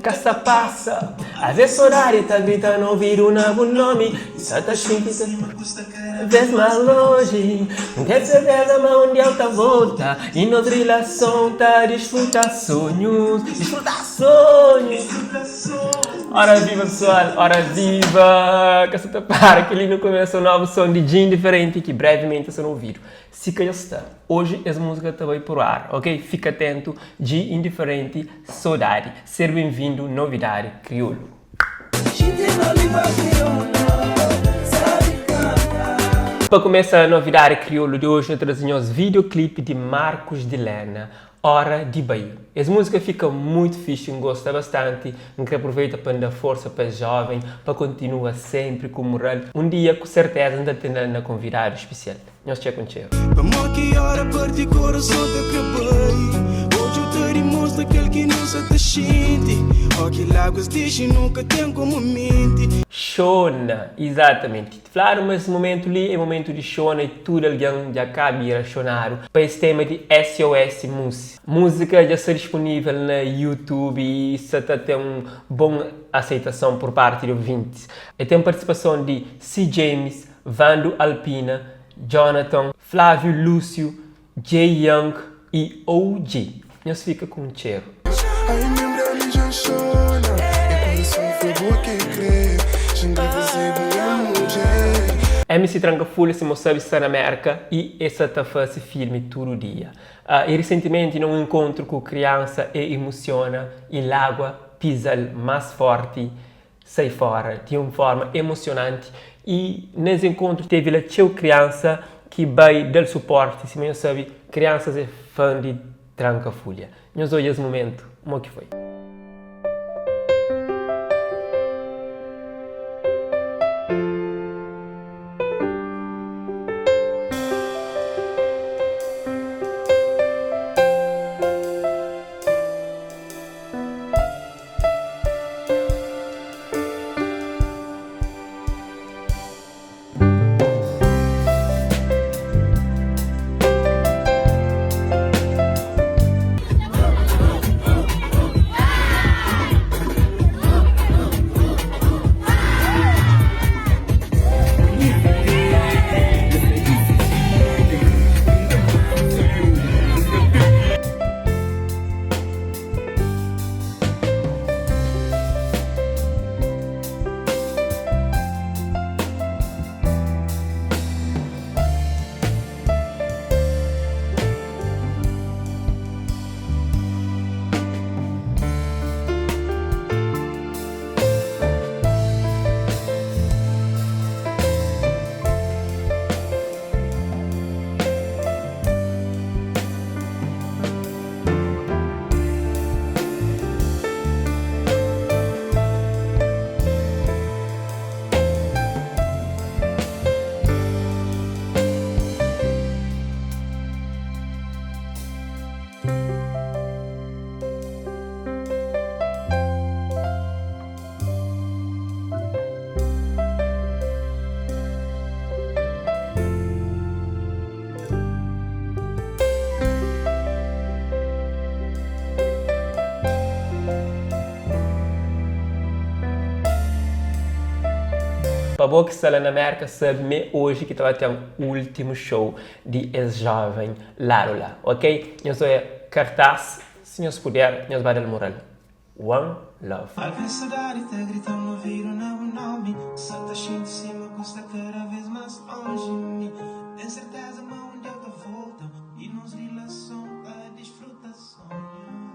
Caça passa, às vezes horário tá gritando ouvir o novo nome. Só tá sentindo vez mais longe. Não quer saber da mão onde ela tá volta. E nossa relação tá desfrutar sonhos. Desfrutar sonhos. Ora viva pessoal, ora viva! Que você para que ali no começo um novo som de Jim diferente que brevemente será ouvido. Se calhar está. Hoje essa música também por ar, ok? Fica atento, de indiferente, saudade. Ser bem-vindo, novidade, crioulo. Para começar a novidade crioulo de hoje, eu trago os videoclipe de Marcos de Lena, Hora de Bahia. Essa música fica muito fixe, gosto bastante, que aproveita para dar força para o jovem, para continuar sempre com moral. Um dia, com certeza, ainda tem na convidado especial. Nós te acontecemos. Chona, exatamente. Claro, mas esse momento ali é momento de chona e tudo alguém já cabe ir a chorar para esse tema de SOS Música. Música já está disponível na YouTube e isso está tem uma boa aceitação por parte de ouvintes. E tem participação de C. James, Vando Alpina, Jonathan, Flávio Lúcio, Jay Young e OG. Nós fica com um cheiro. MC Trancafolha se mostrou estar na América e essa tá faz filme todo dia. E recentemente num encontro com criança e emociona e l'água pisa mais forte, sai fora de uma forma emocionante. E nesse encontro teve a tia criança que vai dar suporte, se não sabe, crianças é fã de Trancafolha. Nós olhamos esse momento, como que foi? Para você que está lá na América, sabe hoje que vai ter um último show de ex-jovem Lárula, ok? Eu sou cartaz, se nós puder, nós vamos dar moral. One Love.